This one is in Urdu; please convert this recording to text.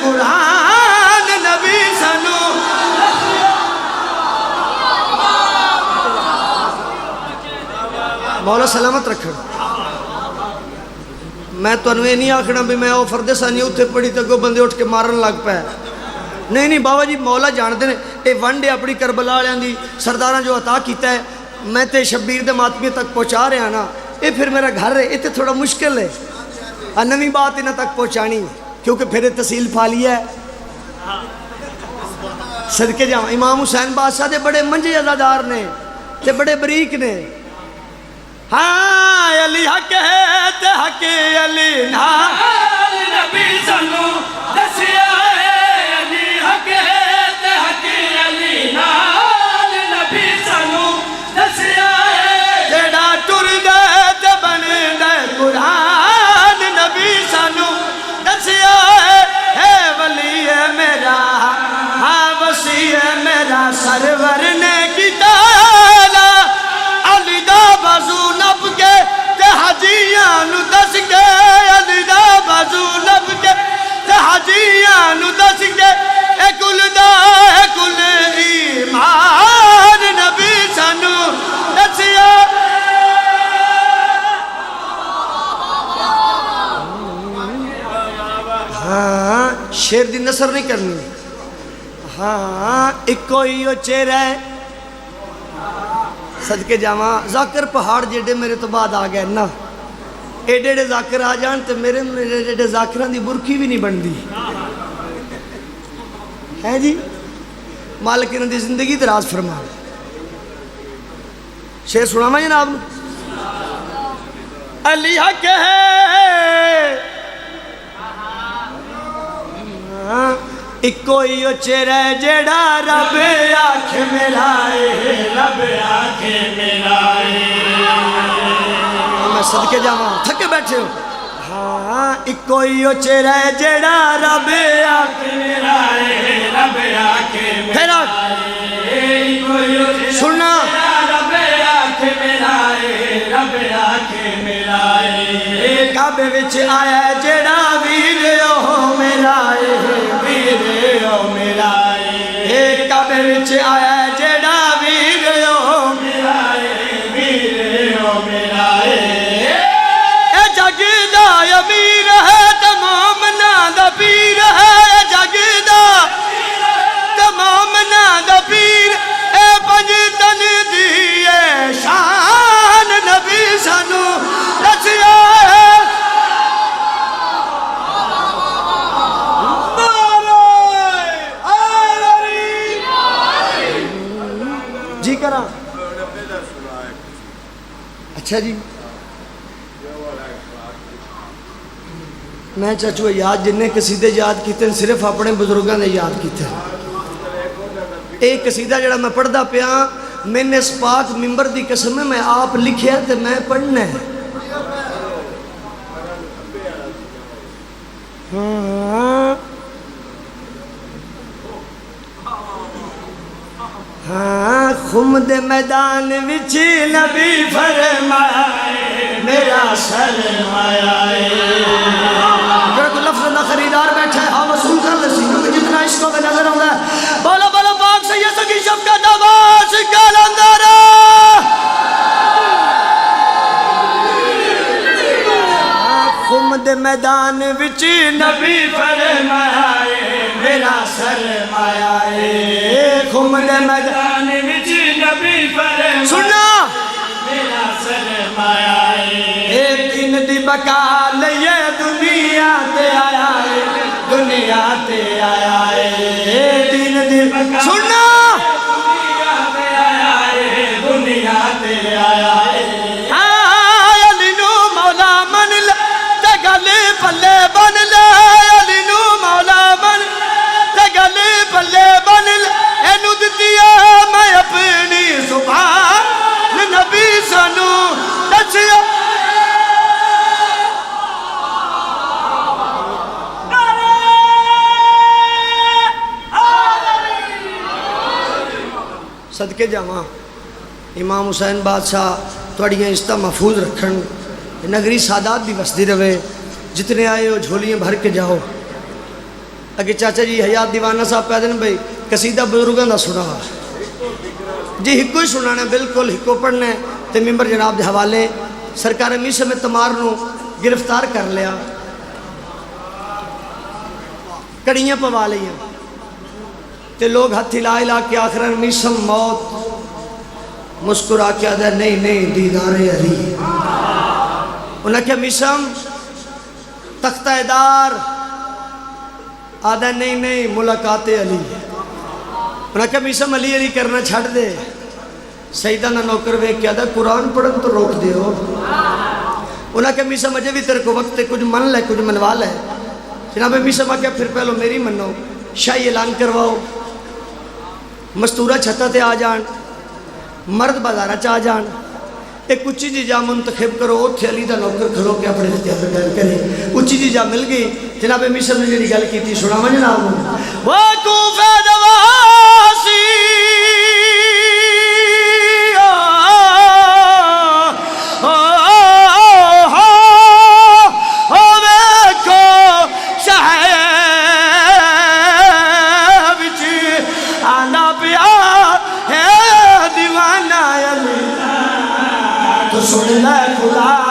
قرآن نبی سانو مولا سلامت رکھن میں تو انوے نہیں آکھنا بھی میں وہ فرد ثانی اتھے پڑھی تک وہ بندے اٹھ کے مارن لگ پہ نہیں بابا جی مولا جانتے ہیں اے ون ڈے اپنی کربلا لیاں دی سرداراں جو عطا کیتا ہے میں تے شبیر دے ماتمی تک پہنچا رہا نا اے پھر میرا گھر ہے اے تے تھوڑا مشکل ہے نویں بات انہاں تک پہنچانی کیونکہ پھر تحصیل پھالی ہے صدقے جاؤں امام حسین بادشاہ دے بڑے منجے عزادار نے تے بڑے بریک نے ہاں علی حق ہے تے حق علی نا نبی سانو دسیا علی حق ہے تے حق علی نال نبی سانو دسیا جڑا ٹر دے تے بن دے قرآن نبی سانو دسیا ہے ولی ہے میرا ہاں وسیع ہے میرا سرور نے کیتا علی دا بازو نب کے تے حجیاں نو دس کے علی دا بازو نب کے تے حجیاں نو دس کے اے کل دا اے کل ایمان نبی سانو دسیا ہاں شیر دی نثر نہیں کرنی ہاں ایک کوئی چہرہ ہے صدقے جاواں ذاکر پہاڑ جیڑے میرے تو بعد آ گئے نا ایڈے ایڈے ذاکر آ جان تو میرے ایڈے ذاکران دی برکی بھی نہیں بن دی ہے جی مالک انہوں دی زندگی دراز فرما شیر سنا میں جناب علی حق ہے ایک کوئی چہرہ جیڑا رب آنکھ ملائے رب آنکھ ملائے میں صدقے جاواں تھکے بیٹھے ہو ہاں ایک کوئی چہرہ جیڑا رب آنکھ ملائے رب آنکھ ملائے سننا رب آنکھ ملائے رب آنکھ ملائے کعبے وچ آیا جیڑا ویر او ملائے ویر او ملائے کعبے وچ آیا جیڑا ویر او ملائے ویر او ملائے اے جگ دا امیر ہے تمامنا دا پیر ہے اے جگ دا تمامنا دا پیر اے پنج تن دی اے شان نبی سانو دسیا جی کرا اچھا جی میں چاچو یاد جنہیں قصیدے یاد کیتے ہیں صرف اپنے بزرگاں نے یاد کیتے ہیں ایک قصیدہ جڑا میں پڑھدا پیا میں نے اس پاک ممبر دی قسم میں آپ لکھیا تے میں پڑھنا ہے ہاں خم دے میدان وچ نبی فرمائے میرا سرمایہ اگر کوئی لفظ نہ خریدار بیٹھا ہے ہاں وصول کر لسی کیونکہ جتنا عشقوں میں نظر آؤں ہے بولا بولا پاک سید سکی شفقت آواز کلندر خم دے میدان وچ نبی فرمائے میرا سرمایہ خم دے میدان وچ نبی فرمائے سننا میرا سرمایہ ایک دن دی بقا لئے دنیا تے آیا ہے دنیا تے آیا ہے دن دی بقا سننا دنیا تے آیا ہے دنیا تے آیا ہے علی نو مولا من لے تے گلے پلے بن لے علی نو مولا من تے گلے پلے بن لے اینو دتی میں اپنی زبان نبی سانو دسیا صدقے جاواں امام حسین بادشاہ تھوڑیاں عزتاں محفوظ رکھن نگری سادات بھی وسدی رہے جتنے آئے ہو جھولیاں بھر کے جاؤ اگے چاچا جی حیات دیوانہ صاحب پہ دن بھائی قصیدہ بزرگوں کا سنا جی ہکو ہی سنانا بالکل ہکو پڑھنا ہے تے ممبر جناب دے حوالے سرکار میسم تمار نو گرفتار کر لیا کڑیاں پوا لیا تے لوگ ہاتھ ہلا ہلا کے آخر میسم موت مسکرا کے آدھا نہیں نہیں دیدار علی انہوں نے کہا میسم تختہ دار آدھا نہیں نہیں ملاقات علی انہوں نے کہا میسم علی علی کرنا چھڑ دے سیدہ نہ نوکر ویک کے آدھا قرآن پڑھن تو روک دے ہو انہوں نے کہا میسم اجے بھی تیرے کو وقت کچھ من لے کچھ منوا لے جناب میسم آ کے پھر پہلو میری منو شاہی اعلان کرواؤ مستورہ چھتا تے آ جان مرد بازارہ چاہ جان ایک اچھی جی جا منتخب کرو اتھے علی دا نوکر کھلو کے اپنے اختیار گل کرے اچھی جی جا مل گئی جناب میسم نے جی گل کی تھی سنا میں جناب وہ کوفہ دواسی سن لے خدا